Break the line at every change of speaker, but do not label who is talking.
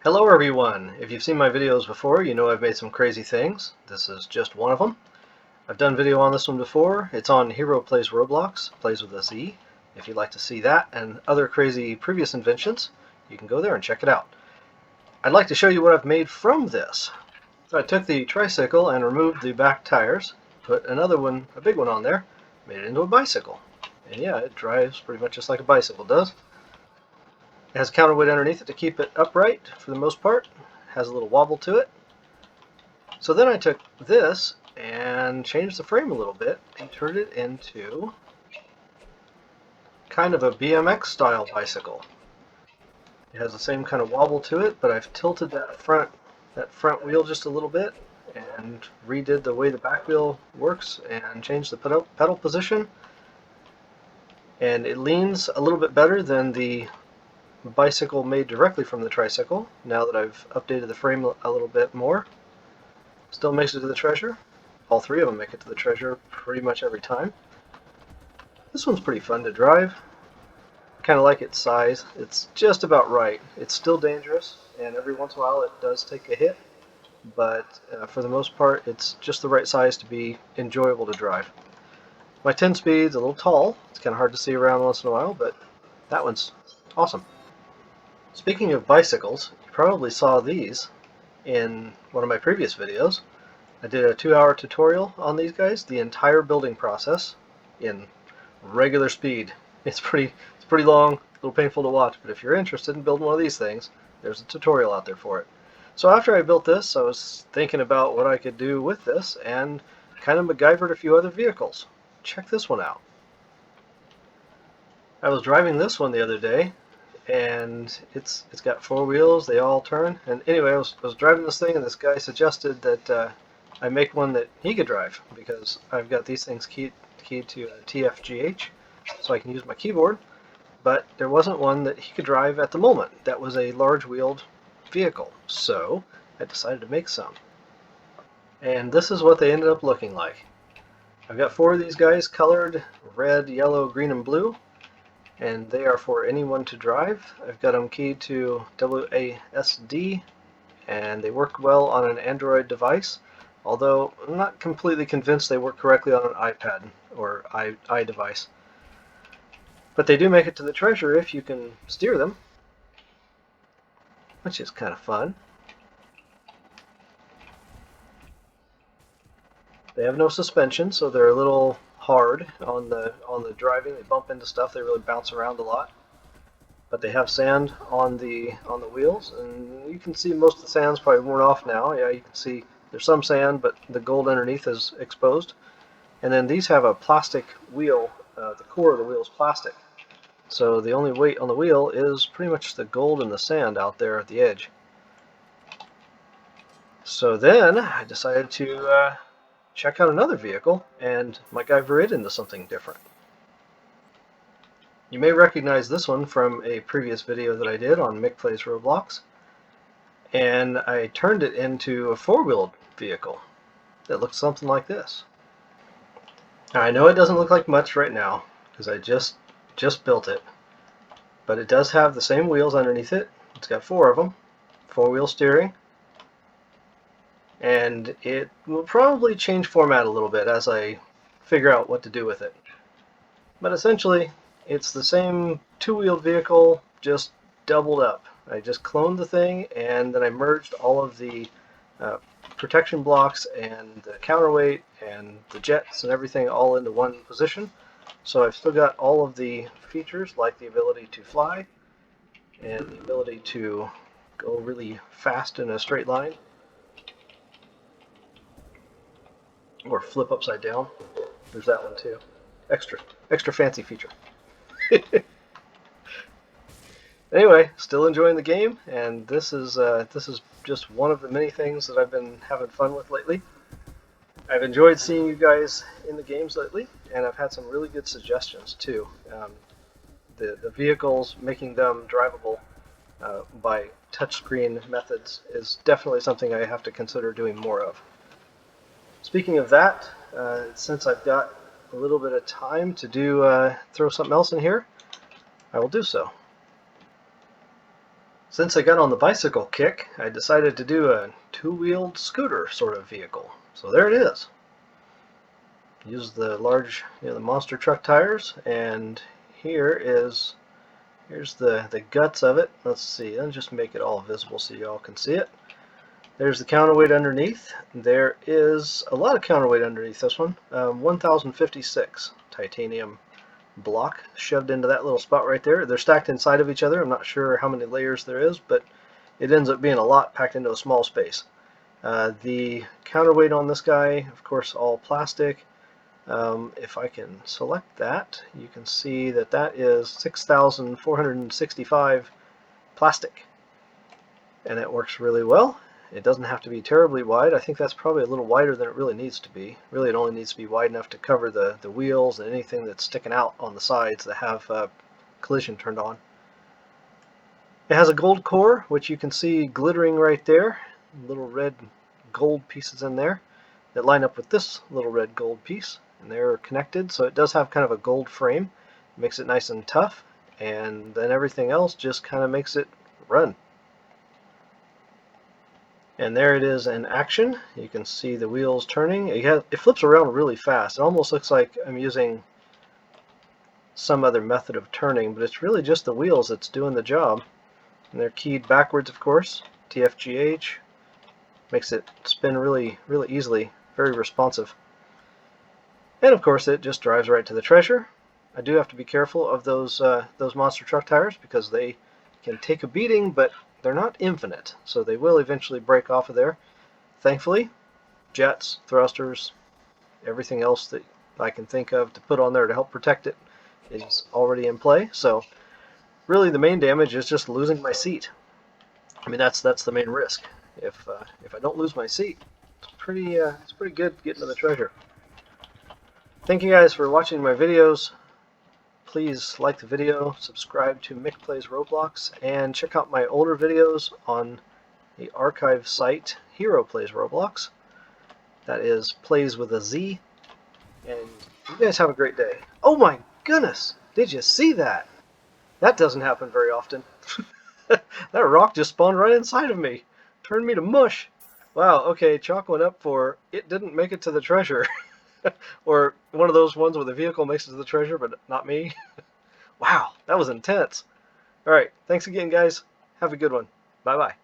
Hello everyone! If you've seen my videos before, you know I've made some crazy things. This is just one of them. I've done video on this one before. It's on Hero Plays Roblox, plays with a Z. If you'd like to see that and other crazy previous inventions, you can go there and check it out. I'd like to show you what I've made from this. So I took the tricycle and removed the back tires, put another one, a big one on there, made it into a bicycle. And yeah, it drives pretty much just like a bicycle does. It has counterweight underneath it to keep it upright for the most part. It has a little wobble to it. So then I took this and changed the frame a little bit and turned it into kind of a BMX style bicycle. It has the same kind of wobble to it, but I've tilted that front wheel just a little bit and redid the way the back wheel works and changed the pedal position. And it leans a little bit better than the bicycle made directly from the tricycle, now that I've updated the frame a little bit more. Still makes it to the treasure. All three of them make it to the treasure pretty much every time. This one's pretty fun to drive. Kind of like its size. It's just about right. It's still dangerous, and every once in a while it does take a hit, but for the most part it's just the right size to be enjoyable to drive. My 10 speed's a little tall. It's kind of hard to see around once in a while, but that one's awesome. Speaking of bicycles, you probably saw these in one of my previous videos. I did a 2-hour tutorial on these guys, the entire building process in regular speed. It's pretty long, a little painful to watch, but if you're interested in building one of these things, there's a tutorial out there for it. So after I built this, I was thinking about what I could do with this and kind of Macgyvered a few other vehicles. Check this one out. I was driving this one the other day, and it's got 4 wheels, they all turn. And anyway, I was driving this thing, and this guy suggested that I make one that he could drive, because I've got these things keyed to TFGH, so I can use my keyboard. But there wasn't one that he could drive at the moment that was a large-wheeled vehicle, so I decided to make some. And this is what they ended up looking like. I've got 4 of these guys colored red, yellow, green, and blue, and they are for anyone to drive. I've got them keyed to WASD, and they work well on an Android device, although I'm not completely convinced they work correctly on an iPad or iDevice. But they do make it to the treasure if you can steer them, which is kind of fun. They have no suspension, so they're a little hard on the driving. They bump into stuff. They really bounce around a lot. But they have sand on the wheels, and you can see most of the sand's probably worn off now. Yeah, you can see there's some sand, but the gold underneath is exposed. And then these have a plastic wheel. The core of the wheel is plastic, so the only weight on the wheel is pretty much the gold and the sand out there at the edge. So then I decided to check out another vehicle and Macgyver it into something different. You may recognize this one from a previous video that I did on Mick Plays Roblox, and I turned it into a 4-wheeled vehicle that looks something like this. Now, I know it doesn't look like much right now because I just built it, but it does have the same wheels underneath it. It's got 4 of them, 4-wheel steering, and it will probably change format a little bit as I figure out what to do with it. But essentially, it's the same 2-wheeled vehicle, just doubled up. I just cloned the thing, and then I merged all of the protection blocks and the counterweight and the jets and everything all into one position. So I've still got all of the features, like the ability to fly and the ability to go really fast in a straight line, or flip upside down. There's that one too. Extra fancy feature. Anyway, still enjoying the game, and this is just one of the many things that I've been having fun with lately. I've enjoyed seeing you guys in the games lately, and I've had some really good suggestions too. The vehicles, making them drivable by touchscreen methods is definitely something I have to consider doing more of. Speaking of that, since I've got a little bit of time to do throw something else in here, I will do so. Since I got on the bicycle kick, I decided to do a two-wheeled scooter sort of vehicle. So there it is. Use the large, the monster truck tires, and here's the guts of it. Let's see, I'll just make it all visible so you all can see it. There's the counterweight underneath. There is a lot of counterweight underneath this one. 1056 titanium block shoved into that little spot right there. They're stacked inside of each other. I'm not sure how many layers there is, but it ends up being a lot packed into a small space. The counterweight on this guy, of course, all plastic. If I can select that, you can see that that is 6,465 plastic, and it works really well. It doesn't have to be terribly wide. I think that's probably a little wider than it really needs to be. Really, it only needs to be wide enough to cover the wheels and anything that's sticking out on the sides that have collision turned on. It has a gold core, which you can see glittering right there. Little red gold pieces in there that line up with this little red gold piece, and they're connected, so it does have kind of a gold frame. It makes it nice and tough, and then everything else just kind of makes it run. And there it is in action. You can see the wheels turning. It flips around really fast. It almost looks like I'm using some other method of turning, but it's really just the wheels that's doing the job. And they're keyed backwards, of course. TFGH makes it spin really easily, very responsive. And of course it just drives right to the treasure. I do have to be careful of those monster truck tires because they can take a beating, but they're not infinite, so they will eventually break off of there. Thankfully, jets, thrusters, everything else that I can think of to put on there to help protect it is already in play. So really the main damage is just losing my seat. I mean, that's the main risk. If I don't lose my seat, it's pretty good getting to the treasure. Thank you guys for watching my videos. Please like the video, subscribe to Mick Plays Roblox, and check out my older videos on the archive site Hero Plays Roblox. That is Plays with a Z. And you guys have a great day. Oh my goodness! Did you see that? That doesn't happen very often. That rock just spawned right inside of me. Turned me to mush. Wow, okay, chalk went up for it didn't make it to the treasure. Or one of those ones where the vehicle makes it to the treasure, but not me. Wow, that was intense. Alright, thanks again, guys. Have a good one. Bye-bye.